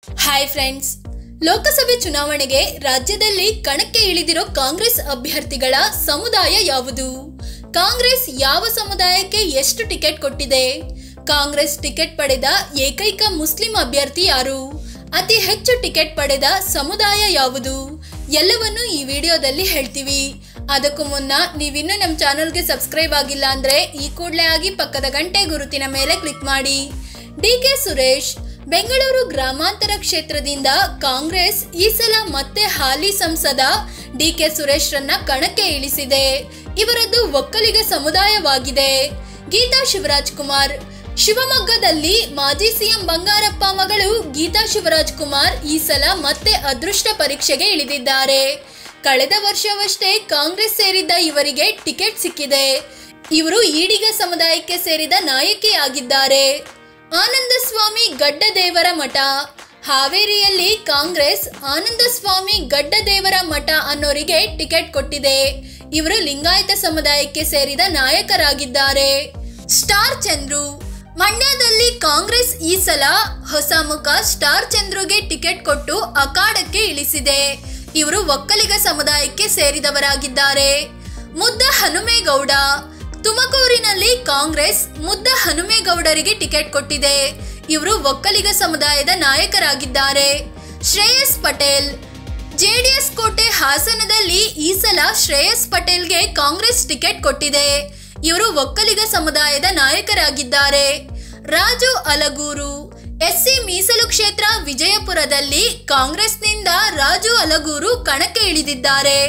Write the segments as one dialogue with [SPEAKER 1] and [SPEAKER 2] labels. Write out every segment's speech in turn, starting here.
[SPEAKER 1] Hi friends, ಲೋಕಸಭೆ ಚುನಾವಣೆಗೆ ರಾಜ್ಯದಲ್ಲಿ ಕಣಕ್ಕೆ ಇಳಿದಿರೋ ಕಾಂಗ್ರೆಸ್ ಅಭ್ಯರ್ಥಿಗಳ ಸಮುದಾಯ ಯಾವುದು? ಕಾಂಗ್ರೆಸ್ ಯಾವ ಸಮುದಾಯಕ್ಕೆ ಎಷ್ಟು ಟಿಕೆಟ್ ಕೊಟ್ಟಿದೆ? ಕಾಂಗ್ರೆಸ್ ಟಿಕೆಟ್ ಪಡೆದ ಏಕೈಕ ಮುಸ್ಲಿಂ ಅಭ್ಯರ್ಥಿ ಯಾರು? ಅತಿ ಹೆಚ್ಚು ಟಿಕೆಟ್ ಪಡೆದ ಸಮುದಾಯ ಯಾವುದು? ಎಲ್ಲವನ್ನು ಈ ವಿಡಿಯೋದಲ್ಲಿ ಹೇಳ್ತೀವಿ. ಅದಕ್ಕೂ ಮುನ್ನ ನೀವಿನ್ನೂ ನಮ್ಮ ಚಾನಲ್ಗೆ ಸಬ್ಸ್ಕ್ರೈಬ್ ಆಗಿಲ್ಲ ಅಂದ್ರೆ ಈ ಕೂಡಲೇ ಆಗಿ ಪಕ್ಕದ ಗಂಟೆ ಗುರುತಿನ ಮೇಲೆ ಕ್ಲಿಕ್ ಮಾಡಿ. ಡಿಕೆ ಸುರೇಶ್ ಬೆಂಗಳೂರು ಗ್ರಾಮಾಂತರ ಕ್ಷೇತ್ರದಿಂದ ಕಾಂಗ್ರೆಸ್ ಈ ಸಲ ಮತ್ತೆ ಹಾಲಿ ಸಂಸದ ಡಿಕೆ ಸುರೇಶ್ ರನ್ನ ಕಣಕ್ಕೆ ಇಳಿಸಿದೆ. ಇವರದ್ದು ಒಕ್ಕಲಿಗ ಸಮುದಾಯವಾಗಿದೆ. ಗೀತಾ ಶಿವರಾಜ್ ಕುಮಾರ್ ಶಿವಮೊಗ್ಗದಲ್ಲಿ ಮಾಜಿ ಸಿಎಂ ಬಂಗಾರಪ್ಪ ಮಗಳು ಗೀತಾ ಶಿವರಾಜ್ ಕುಮಾರ್ ಈ ಸಲ ಮತ್ತೆ ಅದೃಷ್ಟ ಪರೀಕ್ಷೆಗೆ ಇಳಿದಿದ್ದಾರೆ. ಕಳೆದ ವರ್ಷವಷ್ಟೇ ಕಾಂಗ್ರೆಸ್ ಸೇರಿದ್ದ ಇವರಿಗೆ ಟಿಕೆಟ್ ಸಿಕ್ಕಿದೆ. ಇವರು ಈಡಿಗ ಸಮುದಾಯಕ್ಕೆ ಸೇರಿದ ನಾಯಕಿಯಾಗಿದ್ದಾರೆ. ಆನಂದಸ್ವಾಮಿ ಗಡ್ಡದೇವರ ಮಠ ಹಾವೇರಿಯಲ್ಲಿ ಕಾಂಗ್ರೆಸ್ ಆನಂದಸ್ವಾಮಿ ಗಡ್ಡದೇವರ ಮಠ ಅನ್ನೋರಿಗೆ ಟಿಕೆಟ್ ಕೊಟ್ಟಿದೆ. ಇವರು ಲಿಂಗಾಯತ ಸಮುದಾಯಕ್ಕೆ ಸೇರಿದ ನಾಯಕರಾಗಿದ್ದಾರೆ. ಸ್ಟಾರ್ ಚಂದ್ರು ಮಂಡ್ಯದಲ್ಲಿ ಕಾಂಗ್ರೆಸ್ ಈ ಸಲ ಹೊಸ ಮುಖ ಸ್ಟಾರ್ ಚಂದ್ರುಗೆ ಟಿಕೆಟ್ ಕೊಟ್ಟು ಅಖಾಡಕ್ಕೆ ಇಳಿಸಿದೆ. ಇವರು ಒಕ್ಕಲಿಗ ಸಮುದಾಯಕ್ಕೆ ಸೇರಿದವರಾಗಿದ್ದಾರೆ. ಮುದ್ದ ಹನುಮೇಗೌಡ ತುಮಕೂರಿನಲ್ಲಿ ಕಾಂಗ್ರೆಸ್ ಮುದ್ದ ಹನುಮೇಗೌಡರಿಗೆ ಟಿಕೆಟ್ ಕೊಟ್ಟಿದೆ. ಇವರು ಒಕ್ಕಲಿಗ ಸಮುದಾಯದ ನಾಯಕರಾಗಿದ್ದಾರೆ. ಶ್ರೇಯಸ್ ಪಟೇಲ್ ಜೆಡಿಎಸ್ ಕೋಟೆ ಹಾಸನದಲ್ಲಿ ಈ ಸಲ ಶ್ರೇಯಸ್ ಪಟೇಲ್ಗೆ ಕಾಂಗ್ರೆಸ್ ಟಿಕೆಟ್ ಕೊಟ್ಟಿದೆ. ಇವರು ಒಕ್ಕಲಿಗ ಸಮುದಾಯದ ನಾಯಕರಾಗಿದ್ದಾರೆ. ರಾಜು ಅಲಗೂರು ಎಸ್ಸಿ ಮೀಸಲು ಕ್ಷೇತ್ರ ವಿಜಯಪುರದಲ್ಲಿ ಕಾಂಗ್ರೆಸ್ನಿಂದ ರಾಜು ಅಲಗೂರು ಕಣಕ್ಕೆ ಇಳಿದಿದ್ದಾರೆ.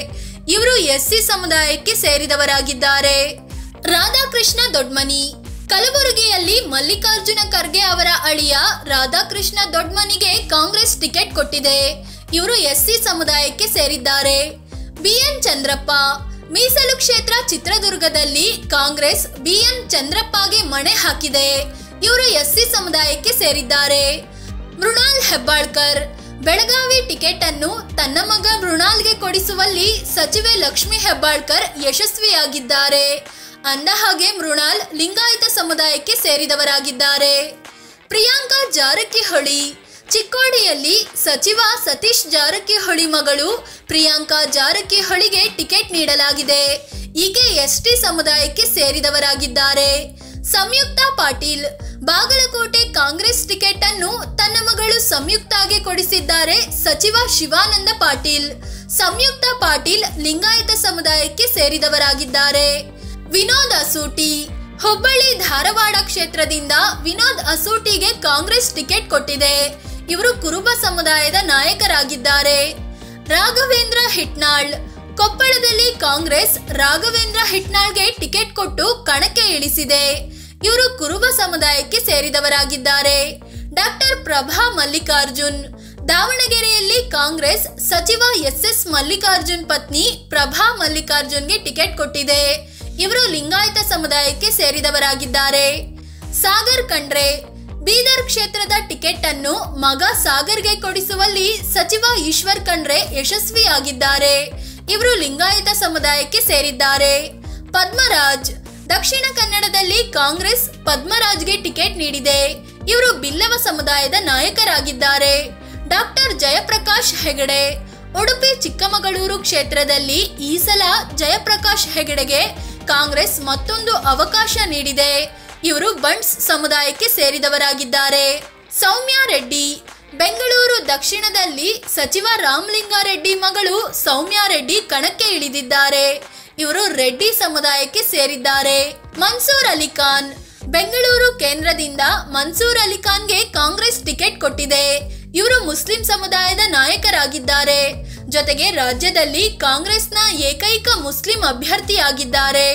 [SPEAKER 1] ಇವರು ಎಸ್ಸಿ ಸಮುದಾಯಕ್ಕೆ ಸೇರಿದವರಾಗಿದ್ದಾರೆ. ರಾಧಾಕೃಷ್ಣ ದೊಡ್ಮನಿ ಕಲಬುರಗಿಯಲ್ಲಿ ಮಲ್ಲಿಕಾರ್ಜುನ ಖರ್ಗೆ ಅವರ ಅಳಿಯ ರಾಧಾಕೃಷ್ಣ ದೊಡ್ಮನಿಗೆ ಕಾಂಗ್ರೆಸ್ ಟಿಕೆಟ್ ಕೊಟ್ಟಿದೆ. ಇವರು ಎಸ್ಸಿ ಸಮುದಾಯಕ್ಕೆ ಸೇರಿದ್ದಾರೆ. ಬಿಎನ್ ಚಂದ್ರಪ್ಪ ಮೀಸಲು ಕ್ಷೇತ್ರ ಚಿತ್ರದುರ್ಗದಲ್ಲಿ ಕಾಂಗ್ರೆಸ್ ಬಿಎನ್ ಚಂದ್ರಪ್ಪಗೆ ಮಣೆ ಹಾಕಿದೆ. ಇವರು ಎಸ್ಸಿ ಸಮುದಾಯಕ್ಕೆ ಸೇರಿದ್ದಾರೆ. ಮೃಣಾಲ್ ಹೆಬ್ಬಾಳ್ಕರ್ ಬೆಳಗಾವಿ ಟಿಕೆಟ್ ಅನ್ನು ತನ್ನ ಮಗ ಮೃಣಾಲ್ಗೆ ಕೊಡಿಸುವಲ್ಲಿ ಸಚಿವೆ ಲಕ್ಷ್ಮಿ ಹೆಬ್ಬಾಳ್ಕರ್ ಯಶಸ್ವಿಯಾಗಿದ್ದಾರೆ. ಅಂದ ಹಾಗೆ ಮೃಣಾಲ್ ಲಿಂಗಾಯತ ಸಮುದಾಯಕ್ಕೆ ಸೇರಿದವರಾಗಿದ್ದಾರೆ. ಪ್ರಿಯಾಂಕಾ ಜಾರಕಿಹೊಳಿ ಚಿಕ್ಕೋಡಿಯಲ್ಲಿ ಸಚಿವ ಸತೀಶ್ ಜಾರಕಿಹೊಳಿ ಮಗಳು ಪ್ರಿಯಾಂಕಾ ಜಾರಕಿಹೊಳಿಗೆ ಟಿಕೆಟ್ ನೀಡಲಾಗಿದೆ. ಈಕೆ ಎಸ್ಟಿ ಸಮುದಾಯಕ್ಕೆ ಸೇರಿದವರಾಗಿದ್ದಾರೆ. ಸಂಯುಕ್ತಾ ಪಾಟೀಲ್ ಬಾಗಲಕೋಟೆ ಕಾಂಗ್ರೆಸ್ ಟಿಕೆಟ್ ಅನ್ನು ತನ್ನ ಮಗಳು ಸಂಯುಕ್ತಾಗೆ ಕೊಡಿಸಿದ್ದಾರೆ ಸಚಿವ ಶಿವಾನಂದ ಪಾಟೀಲ್. ಸಂಯುಕ್ತಾ ಪಾಟೀಲ್ ಲಿಂಗಾಯತ ಸಮುದಾಯಕ್ಕೆ ಸೇರಿದವರಾಗಿದ್ದಾರೆ. ವಿನೋದ್ ಅಸೂಟಿ ಹುಬ್ಬಳ್ಳಿ ಧಾರವಾಡ ಕ್ಷೇತ್ರದಿಂದ ವಿನೋದ್ ಅಸೂಟಿಗೆ ಕಾಂಗ್ರೆಸ್ ಟಿಕೆಟ್ ಕೊಟ್ಟಿದೆ. ಇವರು ಕುರುಬ ಸಮುದಾಯದ ನಾಯಕರಾಗಿದ್ದಾರೆ. ರಾಘವೇಂದ್ರ ಹಿಟ್ನಾಳ್ ಕೊಪ್ಪಳದಲ್ಲಿ ಕಾಂಗ್ರೆಸ್ ರಾಘವೇಂದ್ರ ಹಿಟ್ನಾಳ್ಗೆ ಟಿಕೆಟ್ ಕೊಟ್ಟು ಕಣಕ್ಕೆ ಇಳಿಸಿದೆ. ಇವರು ಕುರುಬ ಸಮುದಾಯಕ್ಕೆ ಸೇರಿದವರಾಗಿದ್ದಾರೆ. ಡಾಕ್ಟರ್ ಪ್ರಭಾ ಮಲ್ಲಿಕಾರ್ಜುನ್ ದಾವಣಗೆರೆಯಲ್ಲಿ ಕಾಂಗ್ರೆಸ್ ಸಚಿವ ಎಸ್ ಮಲ್ಲಿಕಾರ್ಜುನ್ ಪತ್ನಿ ಪ್ರಭಾ ಮಲ್ಲಿಕಾರ್ಜುನ್ಗೆ ಟಿಕೆಟ್ ಕೊಟ್ಟಿದೆ. ಇವರು ಲಿಂಗಾಯತ ಸಮುದಾಯಕ್ಕೆ ಸೇರಿದವರಾಗಿದ್ದಾರೆ. ಸಾಗರ್ ಖಂಡ್ರೆ ಬೀದರ್ ಕ್ಷೇತ್ರದ ಟಿಕೆಟ್ ಅನ್ನು ಮಗ ಸಾಗರ್ಗೆ ಕೊಡಿಸುವಲ್ಲಿ ಸಚಿವ ಈಶ್ವರ್ ಖಂಡ್ರೆ ಯಶಸ್ವಿಯಾಗಿದ್ದಾರೆ. ಇವರು ಲಿಂಗಾಯತ ಸಮುದಾಯಕ್ಕೆ ಸೇರಿದ್ದಾರೆ. ಪದ್ಮರಾಜ್ ದಕ್ಷಿಣ ಕನ್ನಡದಲ್ಲಿ ಕಾಂಗ್ರೆಸ್ ಪದ್ಮರಾಜ್ಗೆ ಟಿಕೆಟ್ ನೀಡಿದೆ. ಇವರು ಬಿಲ್ಲವ ಸಮುದಾಯದ ನಾಯಕರಾಗಿದ್ದಾರೆ. ಡಾಕ್ಟರ್ ಜಯಪ್ರಕಾಶ್ ಹೆಗಡೆ ಉಡುಪಿ ಚಿಕ್ಕಮಗಳೂರು ಕ್ಷೇತ್ರದಲ್ಲಿ ಈ ಸಲ ಜಯಪ್ರಕಾಶ್ ಹೆಗಡೆಗೆ ಕಾಂಗ್ರೆಸ್ ಮತ್ತೊಂದು ಅವಕಾಶ ನೀಡಿದೆ. ಇವರು ಬಂಟ್ಸ್ ಸಮುದಾಯಕ್ಕೆ ಸೇರಿದವರಾಗಿದ್ದಾರೆ. ಸೌಮ್ಯಾ ರೆಡ್ಡಿ ಬೆಂಗಳೂರು ದಕ್ಷಿಣದಲ್ಲಿ ಸಚಿವ ರಾಮಲಿಂಗಾರೆಡ್ಡಿ ಮಗಳು ಸೌಮ್ಯಾ ರೆಡ್ಡಿ ಕಣಕ್ಕೆ ಇಳಿದಿದ್ದಾರೆ. ಇವರು ರೆಡ್ಡಿ ಸಮುದಾಯಕ್ಕೆ ಸೇರಿದ್ದಾರೆ. ಮನ್ಸೂರ್ ಅಲಿಖಾನ್ ಬೆಂಗಳೂರು ಕೇಂದ್ರದಿಂದ ಮನ್ಸೂರ್ ಅಲಿಖಾನ್ಗೆ ಕಾಂಗ್ರೆಸ್ ಟಿಕೆಟ್ ಕೊಟ್ಟಿದೆ. ಇವರು ಮುಸ್ಲಿಂ ಸಮುದಾಯದ ನಾಯಕರಾಗಿದ್ದಾರೆ. ಜೊತೆಗೆ ರಾಜ್ಯದಲ್ಲಿ ಕಾಂಗ್ರೆಸ್ನ ಏಕೈಕ ಮುಸ್ಲಿಂ ಅಭ್ಯರ್ಥಿಯಾಗಿದ್ದಾರೆ.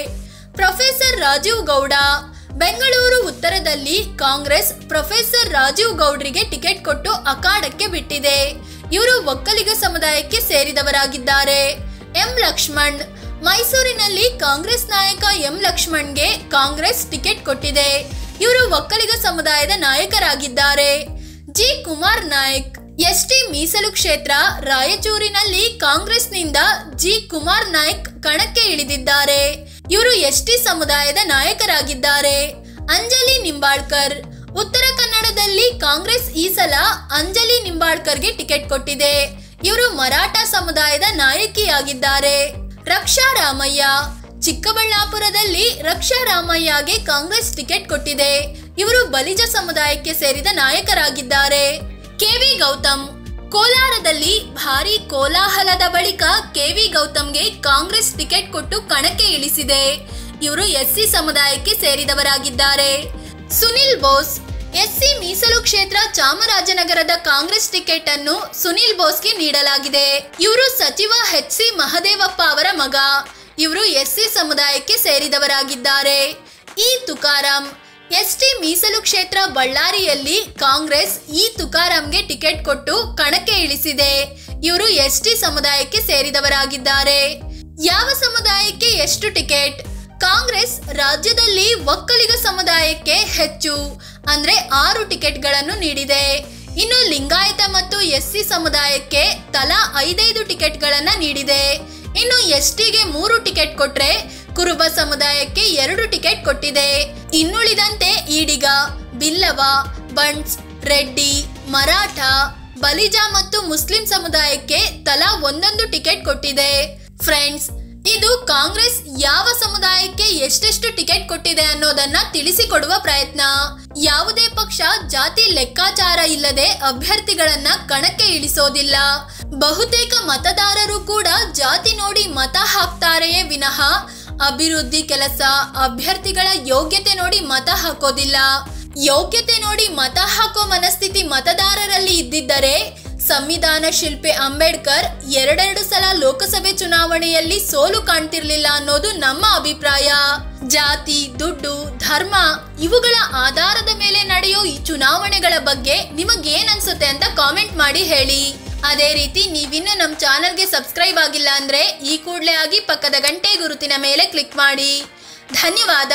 [SPEAKER 1] ಪ್ರೊಫೆಸರ್ ರಾಜೀವ್ ಗೌಡ ಬೆಂಗಳೂರು ಉತ್ತರದಲ್ಲಿ ಕಾಂಗ್ರೆಸ್ ಪ್ರೊಫೆಸರ್ ರಾಜೀವ್ ಗೌಡ್ರಿಗೆ ಟಿಕೆಟ್ ಕೊಟ್ಟು ಅಖಾಡಕ್ಕೆ ಬಿಟ್ಟಿದೆ. ಇವರು ಒಕ್ಕಲಿಗ ಸಮುದಾಯಕ್ಕೆ ಸೇರಿದವರಾಗಿದ್ದಾರೆ. ಎಂ ಲಕ್ಷ್ಮಣ್ ಮೈಸೂರಿನಲ್ಲಿ ಕಾಂಗ್ರೆಸ್ ನಾಯಕ ಎಂ ಲಕ್ಷ್ಮಣ್ಗೆ ಕಾಂಗ್ರೆಸ್ ಟಿಕೆಟ್ ಕೊಟ್ಟಿದೆ. ಇವರು ಒಕ್ಕಲಿಗ ಸಮುದಾಯದ ನಾಯಕರಾಗಿದ್ದಾರೆ. ಜಿ ಕುಮಾರ್ ನಾಯಕ್ ಎಸ್ಟಿ ಮೀಸಲು ಕ್ಷೇತ್ರ ರಾಯಚೂರಿನಲ್ಲಿ ಕಾಂಗ್ರೆಸ್ನಿಂದ ಜಿ ಕುಮಾರ್ ನಾಯಕ್ ಕಣಕ್ಕೆ ಇಳಿದಿದ್ದಾರೆ. ಇವರು ಎಸ್ಟಿ ಸಮುದಾಯದ ನಾಯಕರಾಗಿದ್ದಾರೆ. ಅಂಜಲಿ ನಿಂಬಾಳ್ಕರ್ ಉತ್ತರ ಕನ್ನಡದಲ್ಲಿ ಕಾಂಗ್ರೆಸ್ ಈ ಸಲ ಅಂಜಲಿ ನಿಂಬಾಳ್ಕರ್ಗೆ ಟಿಕೆಟ್ ಕೊಟ್ಟಿದೆ. ಇವರು ಮರಾಠ ಸಮುದಾಯದ ನಾಯಕಿಯಾಗಿದ್ದಾರೆ. ರಕ್ಷಾ ರಾಮಯ್ಯ, ಚಿಕ್ಕಬಳ್ಳಾಪುರದಲ್ಲಿ ರಕ್ಷಾ ರಾಮಯ್ಯಗೆ ಕಾಂಗ್ರೆಸ್ ಟಿಕೆಟ್ ಕೊಟ್ಟಿದೆ. ಇವರು ಬಲಿಜ ಸಮುದಾಯಕ್ಕೆ ಸೇರಿದ ನಾಯಕರಾಗಿದ್ದಾರೆ. ಕೆವಿ ಗೌತಮ್, ಕೋಲಾರದಲ್ಲಿ ಭಾರಿ ಕೋಲಾಹಲದ ಬಳಿಕ ಕೆವಿ ಗೌತಮ್ಗೆ ಕಾಂಗ್ರೆಸ್ ಟಿಕೆಟ್ ಕೊಟ್ಟು ಕಣಕ್ಕೆ ಇಳಿಸಿದೆ. ಇವರು ಎಸ್ಸಿ ಸಮುದಾಯಕ್ಕೆ ಸೇರಿದವರಾಗಿದ್ದಾರೆ. ಸುನಿಲ್ ಬೋಸ್, ಎಸ್ಸಿ ಮೀಸಲು ಕ್ಷೇತ್ರ ಚಾಮರಾಜನಗರದ ಕಾಂಗ್ರೆಸ್ ಟಿಕೆಟ್ ಅನ್ನು ಸುನಿಲ್ ಬೋಸ್ಗೆ ನೀಡಲಾಗಿದೆ. ಇವರು ಸಚಿವ ಎಚ್.ಸಿ. ಮಹದೇವಪ್ಪ ಅವರ ಮಗ. ಇವರು ಎಸ್ಸಿ ಸಮುದಾಯಕ್ಕೆ ಸೇರಿದವರಾಗಿದ್ದಾರೆ. ಇ ತುಕಾರಾಂ, ಎಸ್ಟಿ ಮೀಸಲು ಕ್ಷೇತ್ರ ಬಳ್ಳಾರಿಯಲ್ಲಿ ಕಾಂಗ್ರೆಸ್ ಇ ತುಕಾರಾಂಗೆ ಟಿಕೆಟ್ ಕೊಟ್ಟು ಕಣಕ್ಕೆ ಇಳಿಸಿದೆ. ಇವರು ಎಸ್ಟಿ ಸಮುದಾಯಕ್ಕೆ ಸೇರಿದವರಾಗಿದ್ದಾರೆ. ಯಾವ ಸಮುದಾಯಕ್ಕೆ ಎಷ್ಟು ಟಿಕೆಟ್? ಕಾಂಗ್ರೆಸ್ ರಾಜ್ಯದಲ್ಲಿ ಒಕ್ಕಲಿಗ ಸಮುದಾಯಕ್ಕೆ ಹೆಚ್ಚು ಅಂದ್ರೆ 6 ಟಿಕೆಟ್ಗಳನ್ನು ನೀಡಿದೆ. ಇನ್ನು ಲಿಂಗಾಯತ ಮತ್ತು ಎಸ್ಸಿ ಸಮುದಾಯಕ್ಕೆ ತಲಾ 5 ಟಿಕೆಟ್ಗಳನ್ನ ನೀಡಿದೆ. ಇನ್ನು ಎಸ್ಟಿಗೆ 3 ಟಿಕೆಟ್ ಕೊಟ್ರೆ ಕುರುಬ ಸಮುದಾಯಕ್ಕೆ 2 ಟಿಕೆಟ್ ಕೊಟ್ಟಿದೆ. ಇನ್ನುಳಿದಂತೆ ಈಡಿಗ, ಬಿಲ್ಲವ, ಬಂಟ್ಸ್, ರೆಡ್ಡಿ, ಮರಾಠ, ಬಲಿಜ ಮತ್ತು ಮುಸ್ಲಿಂ ಸಮುದಾಯಕ್ಕೆ ತಲಾ 1 ಟಿಕೆಟ್ ಕೊಟ್ಟಿದೆ. ಫ್ರೆಂಡ್ಸ್, ಇದು ಕಾಂಗ್ರೆಸ್ ಯಾವ ಸಮುದಾಯಕ್ಕೆ ಎಷ್ಟೆಷ್ಟು ಟಿಕೆಟ್ ಕೊಟ್ಟಿದೆ ಅನ್ನೋದನ್ನ ತಿಳಿಸಿಕೊಡುವ ಪ್ರಯತ್ನ. ಯಾವುದೇ ಪಕ್ಷ ಜಾತಿ ಲೆಕ್ಕಾಚಾರ ಇಲ್ಲದೆ ಅಭ್ಯರ್ಥಿಗಳನ್ನ ಕಣಕ್ಕೆ ಇಳಿಸೋದಿಲ್ಲ. ಬಹುತೇಕ ಮತದಾರರು ಕೂಡ ಜಾತಿ ನೋಡಿ ಮತ ಹಾಕ್ತಾರೆಯೇ ವಿನಃ ಅಭಿವೃದ್ಧಿ ಕೆಲಸ, ಅಭ್ಯರ್ಥಿಗಳ ಯೋಗ್ಯತೆ ನೋಡಿ ಮತ ಹಾಕೋದಿಲ್ಲ. ಯೋಗ್ಯತೆ ನೋಡಿ ಮತ ಹಾಕೋ ಮನಸ್ಥಿತಿ ಮತದಾರರಲ್ಲಿ ಇದ್ದಿದ್ದರೆ ಸಂವಿಧಾನ ಶಿಲ್ಪಿ ಅಂಬೇಡ್ಕರ್ 2 ಸಲ ಲೋಕಸಭೆ ಚುನಾವಣೆಯಲ್ಲಿ ಸೋಲು ಕಾಣ್ತಿರ್ಲಿಲ್ಲ ಅನ್ನೋದು ನಮ್ಮ ಅಭಿಪ್ರಾಯ. ಜಾತಿ, ದುಡ್ಡು, ಧರ್ಮ ಇವುಗಳ ಆಧಾರದ ಮೇಲೆ ನಡೆಯೋ ಈ ಚುನಾವಣೆಗಳ ಬಗ್ಗೆ ನಿಮಗೇನ್ ಅನ್ಸುತ್ತೆ ಅಂತ ಕಾಮೆಂಟ್ ಮಾಡಿ ಹೇಳಿ. ಅದೇ ರೀತಿ ನೀವಿನ್ನು ನಮ್ಮ ಚಾನಲ್ಗೆ ಸಬ್ಸ್ಕ್ರೈಬ್ ಆಗಿಲ್ಲ ಅಂದ್ರೆ ಈ ಕೂಡಲೇ ಆಗಿ ಪಕ್ಕದ ಗಂಟೆ ಗುರುತಿನ ಮೇಲೆ ಕ್ಲಿಕ್ ಮಾಡಿ. ಧನ್ಯವಾದ.